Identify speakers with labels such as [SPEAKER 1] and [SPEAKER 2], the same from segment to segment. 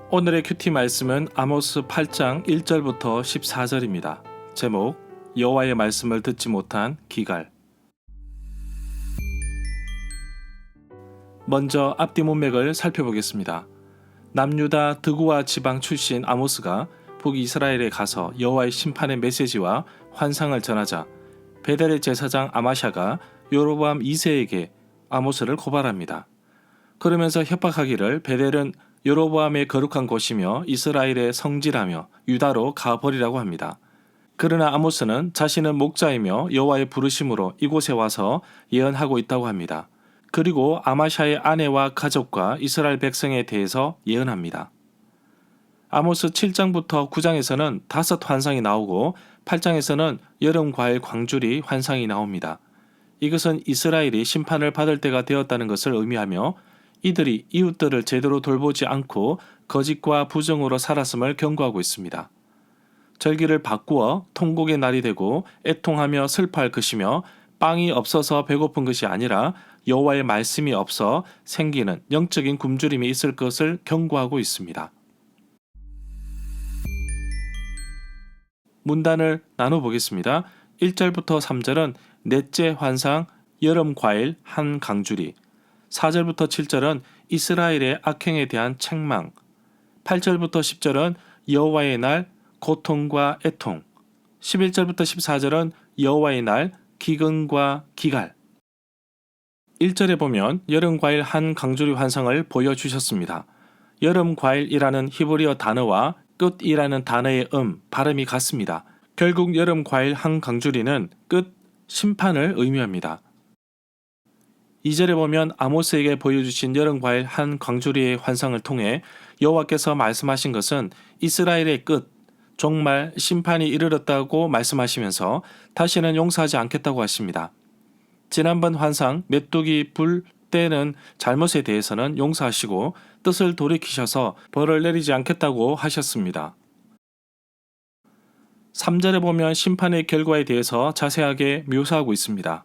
[SPEAKER 1] 오늘의 큐티 말씀은 아모스 8장 1절부터 14절입니다. 제목 여호와의 말씀을 듣지 못한 기갈. 먼저 앞뒤 문맥을 살펴보겠습니다. 남유다 드구와 지방 출신 아모스가 북이스라엘에 가서 여호와의 심판의 메시지와 환상을 전하자 베델의 제사장 아마샤가 여로보암 2세에게 아모스를 고발합니다. 그러면서 협박하기를 베델은 여로보암의 거룩한 곳이며 이스라엘의 성지라며 유다로 가버리라고 합니다. 그러나 아모스는 자신은 목자이며 여호와의 부르심으로 이곳에 와서 예언하고 있다고 합니다. 그리고 아마샤의 아내와 가족과 이스라엘 백성에 대해서 예언합니다. 아모스 7장부터 9장에서는 5 환상이 나오고 8장에서는 여름 과일 광주리 환상이 나옵니다. 이것은 이스라엘이 심판을 받을 때가 되었다는 것을 의미하며 이들이 이웃들을 제대로 돌보지 않고 거짓과 부정으로 살았음을 경고하고 있습니다. 절기를 바꾸어 통곡의 날이 되고 애통하며 슬퍼할 것이며 빵이 없어서 배고픈 것이 아니라 여호와의 말씀이 없어 생기는 영적인 굶주림이 있을 것을 경고하고 있습니다. 문단을 나눠보겠습니다. 1절부터 3절은 넷째 환상 여름 과일 한 강주리, 4절부터 7절은 이스라엘의 악행에 대한 책망, 8절부터 10절은 여호와의 날 고통과 애통, 11절부터 14절은 여호와의 날 기근과 기갈. 1절에 보면 여름 과일 한 강주리 환상을 보여주셨습니다. 여름 과일이라는 히브리어 단어와 끝이라는 단어의 발음이 같습니다. 결국 여름 과일 한 강주리는 끝, 심판을 의미합니다. 2절에 보면 아모스에게 보여주신 여름 과일 한 광주리의 환상을 통해 여호와께서 말씀하신 것은 이스라엘의 끝, 종말 심판이 이르렀다고 말씀하시면서 다시는 용서하지 않겠다고 하십니다. 지난번 환상 메뚜기 불 때는 잘못에 대해서는 용서하시고 뜻을 돌이키셔서 벌을 내리지 않겠다고 하셨습니다. 3절에 보면 심판의 결과에 대해서 자세하게 묘사하고 있습니다.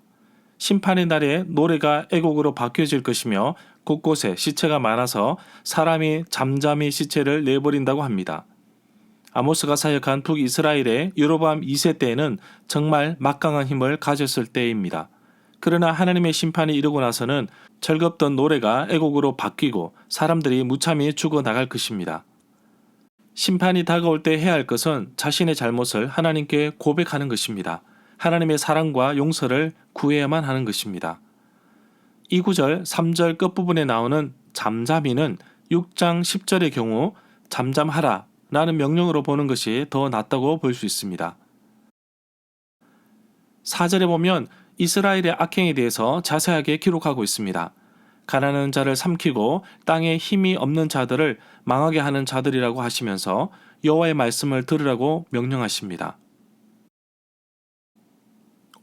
[SPEAKER 1] 심판의 날에 노래가 애곡으로 바뀌어질 것이며 곳곳에 시체가 많아서 사람이 잠잠히 시체를 내버린다고 합니다. 아모스가 사역한 북이스라엘의 여로보암 2세 때에는 정말 막강한 힘을 가졌을 때입니다. 그러나 하나님의 심판이 이르고 나서는 즐겁던 노래가 애곡으로 바뀌고 사람들이 무참히 죽어나갈 것입니다. 심판이 다가올 때 해야 할 것은 자신의 잘못을 하나님께 고백하는 것입니다. 하나님의 사랑과 용서를 구해야만 하는 것입니다. 2구절 3절 끝부분에 나오는 잠잠이는 6장 10절의 경우 잠잠하라 라는 명령으로 보는 것이 더 낫다고 볼 수 있습니다. 4절에 보면 이스라엘의 악행에 대해서 자세하게 기록하고 있습니다. 가난한 자를 삼키고 땅에 힘이 없는 자들을 망하게 하는 자들이라고 하시면서 여호와의 말씀을 들으라고 명령하십니다.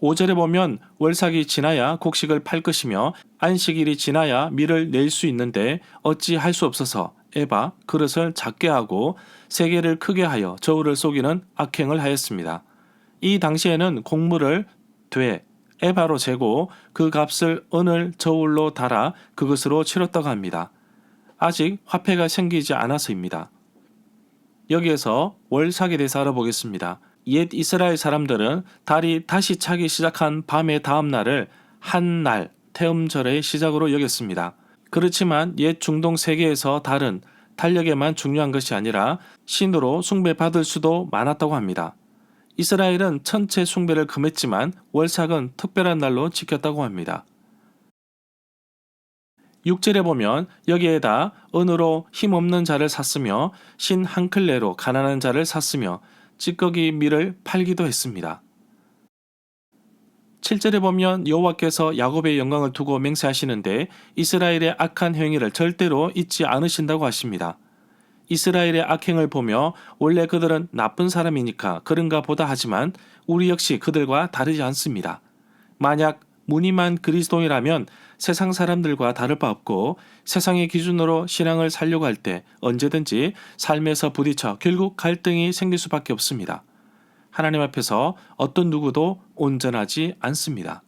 [SPEAKER 1] 5절에 보면 월삭이 지나야 곡식을 팔 것이며 안식일이 지나야 밀을 낼 수 있는데 어찌 할 수 없어서 에바 그릇을 작게 하고 세계를 크게 하여 저울을 속이는 악행을 하였습니다. 이 당시에는 곡물을 에바로 재고 그 값을 은을 저울로 달아 그것으로 치렀다고 합니다. 아직 화폐가 생기지 않아서입니다. 여기에서 월삭에 대해서 알아보겠습니다. 옛 이스라엘 사람들은 달이 다시 차기 시작한 밤의 다음 날을 한날 태음절의 시작으로 여겼습니다. 그렇지만 옛 중동 세계에서 달은 달력에만 중요한 것이 아니라 신으로 숭배받을 수도 많았다고 합니다. 이스라엘은 천체 숭배를 금했지만 월삭은 특별한 날로 지켰다고 합니다. 6절에 보면 여기에다 은으로 힘없는 자를 샀으며 신 한 클레로 가난한 자를 샀으며 찌꺼기 밀을 팔기도 했습니다. 7절에 보면 여호와께서 야곱의 영광을 두고 맹세하시는데 이스라엘의 악한 행위를 절대로 잊지 않으신다고 하십니다. 이스라엘의 악행을 보며 원래 그들은 나쁜 사람이니까 그런가 보다 하지만 우리 역시 그들과 다르지 않습니다. 만약 무늬만 그리스도인이라면 세상 사람들과 다를 바 없고 세상의 기준으로 신앙을 살려고 할 때 언제든지 삶에서 부딪혀 결국 갈등이 생길 수밖에 없습니다. 하나님 앞에서 어떤 누구도 온전하지 않습니다.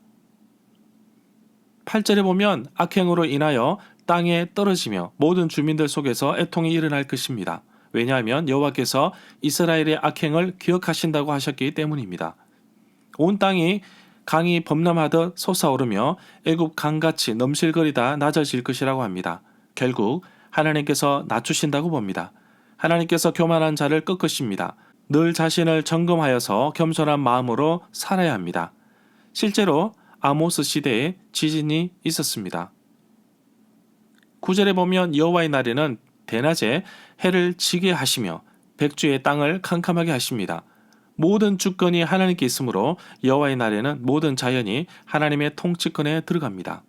[SPEAKER 1] 8절에 보면 악행으로 인하여 땅에 떨어지며 모든 주민들 속에서 애통이 일어날 것입니다. 왜냐하면 여호와께서 이스라엘의 악행을 기억하신다고 하셨기 때문입니다. 온 땅이 강이 범람하듯 솟아오르며 애굽 강같이 넘실거리다 낮아질 것이라고 합니다. 결국 하나님께서 낮추신다고 봅니다. 하나님께서 교만한 자를 꺾으십니다. 늘 자신을 점검하여서 겸손한 마음으로 살아야 합니다. 실제로 아모스 시대에 지진이 있었습니다. 9절에 보면 여호와의 날에는 대낮에 해를 지게 하시며 백주의 땅을 캄캄하게 하십니다. 모든 주권이 하나님께 있으므로 여호와의 날에는 모든 자연이 하나님의 통치권에 들어갑니다.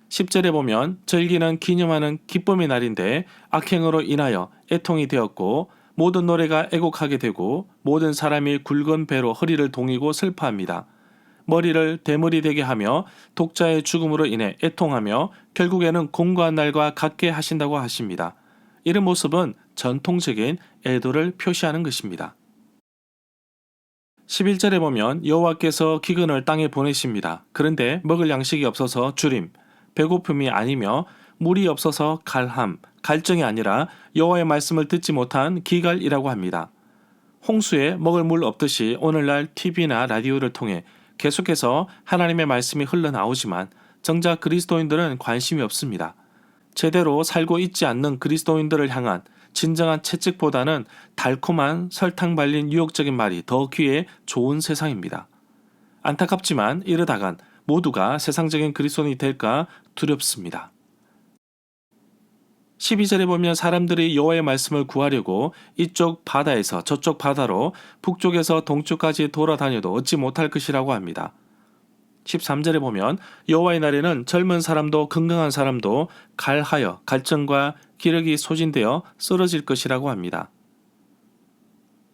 [SPEAKER 1] 10절에 보면 절기는 기념하는 기쁨의 날인데 악행으로 인하여 애통이 되었고 모든 노래가 애곡하게 되고 모든 사람이 굵은 배로 허리를 동이고 슬퍼합니다. 머리를 대물이 되게 하며 독자의 죽음으로 인해 애통하며 결국에는 공고한 날과 같게 하신다고 하십니다. 이런 모습은 전통적인 애도를 표시하는 것입니다. 11절에 보면 여호와께서 기근을 땅에 보내십니다. 그런데 먹을 양식이 없어서 주림, 배고픔이 아니며 물이 없어서 갈함, 갈증이 아니라 여호와의 말씀을 듣지 못한 기갈이라고 합니다. 홍수에 먹을 물 없듯이 오늘날 TV나 라디오를 통해 계속해서 하나님의 말씀이 흘러나오지만 정작 그리스도인들은 관심이 없습니다. 제대로 살고 있지 않는 그리스도인들을 향한 진정한 채찍보다는 달콤한 설탕 발린 유혹적인 말이 더 귀에 좋은 세상입니다. 안타깝지만 이러다간 모두가 세상적인 그리스도인이 될까 두렵습니다. 12절에 보면 사람들이 여호와의 말씀을 구하려고 이쪽 바다에서 저쪽 바다로 북쪽에서 동쪽까지 돌아다녀도 얻지 못할 것이라고 합니다. 13절에 보면 여호와의 날에는 젊은 사람도 건강한 사람도 갈하여 갈증과 기력이 소진되어 쓰러질 것이라고 합니다.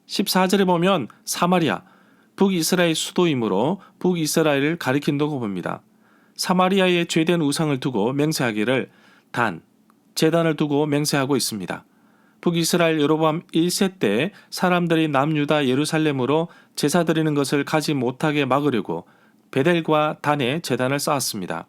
[SPEAKER 1] 14절에 보면 사마리아, 북이스라엘 수도이므로 북이스라엘을 가리킨다고 봅니다. 사마리아의 죄된 우상을 두고 맹세하기를 단, 제단을 두고 맹세하고 있습니다. 북이스라엘 여로보암 1세 때 사람들이 남유다 예루살렘으로 제사 드리는 것을 가지 못하게 막으려고 베델과 단에 제단을 쌓았습니다.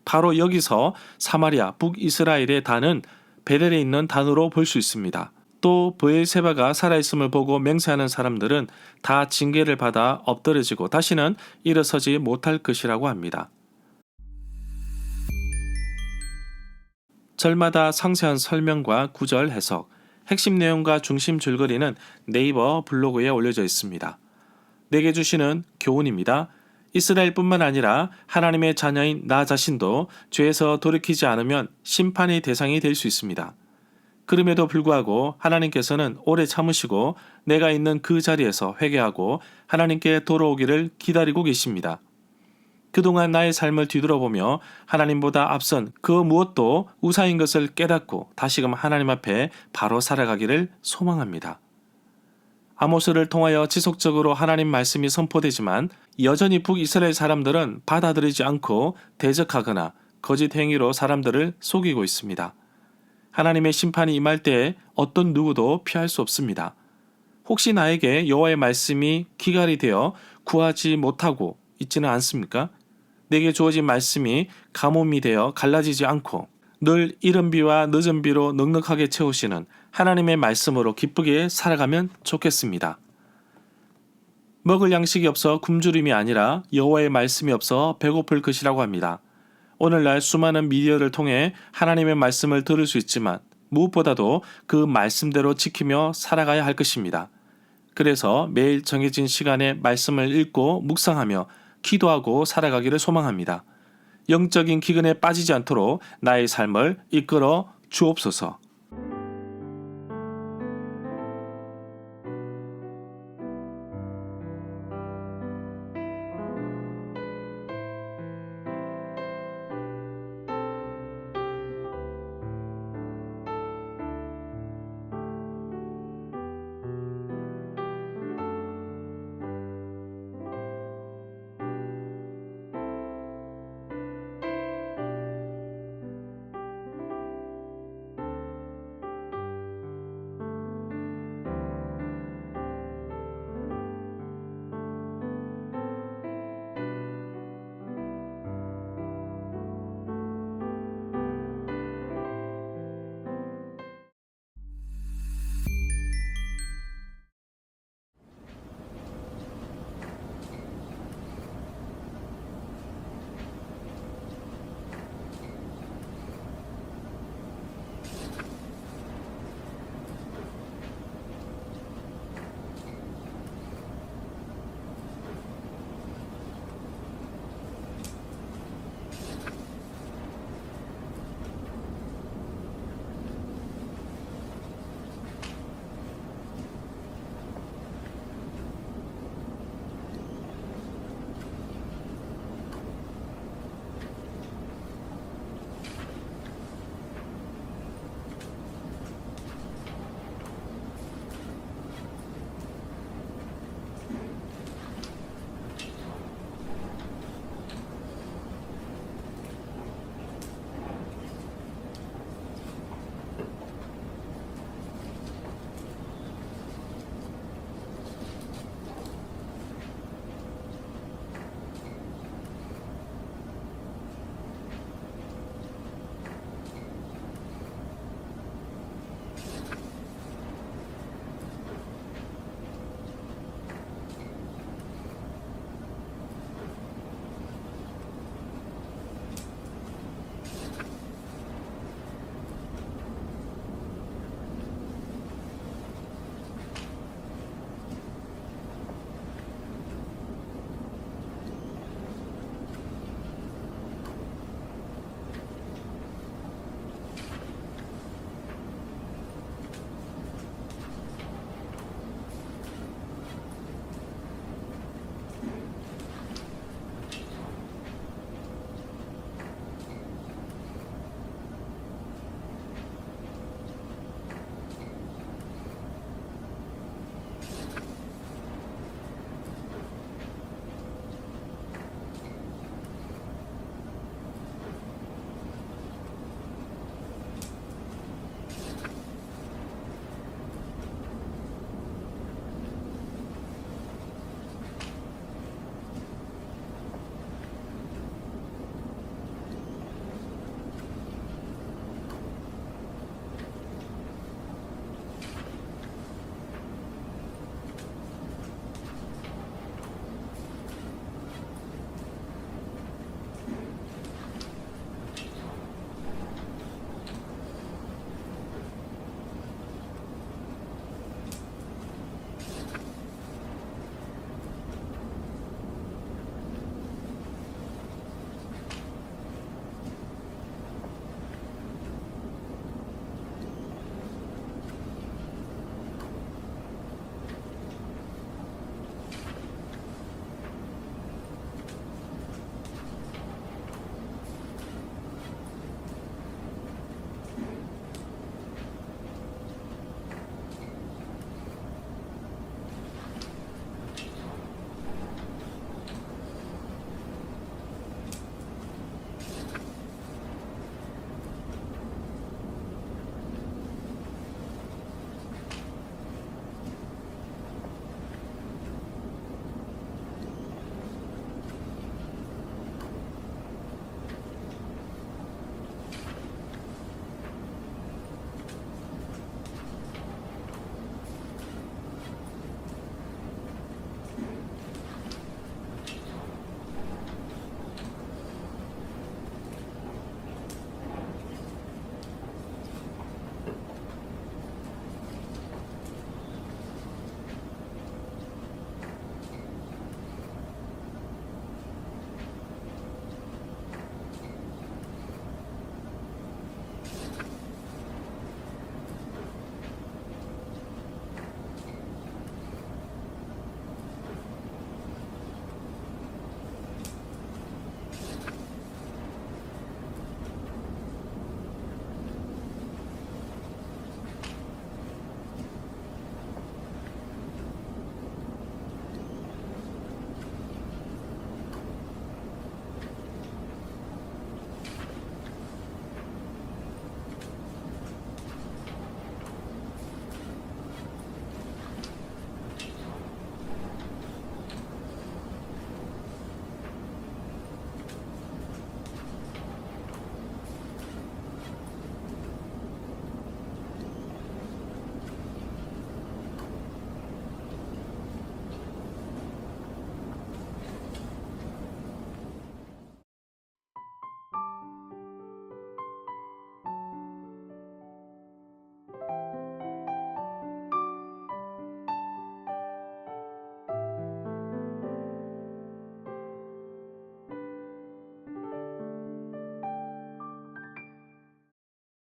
[SPEAKER 1] 바로 여기서 사마리아 북이스라엘의 단은 베델에 있는 단으로 볼 수 있습니다. 또 브엘세바가 살아있음을 보고 맹세하는 사람들은 다 징계를 받아 엎드려지고 다시는 일어서지 못할 것이라고 합니다. 절마다 상세한 설명과 구절 해석, 핵심 내용과 중심 줄거리는 네이버 블로그에 올려져 있습니다. 내게 주시는 교훈입니다. 이스라엘뿐만 아니라 하나님의 자녀인 나 자신도 죄에서 돌이키지 않으면 심판의 대상이 될 수 있습니다. 그럼에도 불구하고 하나님께서는 오래 참으시고 내가 있는 그 자리에서 회개하고 하나님께 돌아오기를 기다리고 계십니다. 그동안 나의 삶을 뒤돌아보며 하나님보다 앞선 그 무엇도 우상인 것을 깨닫고 다시금 하나님 앞에 바로 살아가기를 소망합니다. 아모스를 통하여 지속적으로 하나님 말씀이 선포되지만 여전히 북이스라엘 사람들은 받아들이지 않고 대적하거나 거짓 행위로 사람들을 속이고 있습니다. 하나님의 심판이 임할 때에 어떤 누구도 피할 수 없습니다. 혹시 나에게 여호와의 말씀이 기갈이 되어 구하지 못하고 있지는 않습니까? 내게 주어진 말씀이 가뭄이 되어 갈라지지 않고 늘 이른 비와 늦은 비로 넉넉하게 채우시는 하나님의 말씀으로 기쁘게 살아가면 좋겠습니다. 먹을 양식이 없어 굶주림이 아니라 여호와의 말씀이 없어 배고플 것이라고 합니다. 오늘날 수많은 미디어를 통해 하나님의 말씀을 들을 수 있지만 무엇보다도 그 말씀대로 지키며 살아가야 할 것입니다. 그래서 매일 정해진 시간에 말씀을 읽고 묵상하며 기도하고 살아가기를 소망합니다. 영적인 기근에 빠지지 않도록 나의 삶을 이끌어 주옵소서.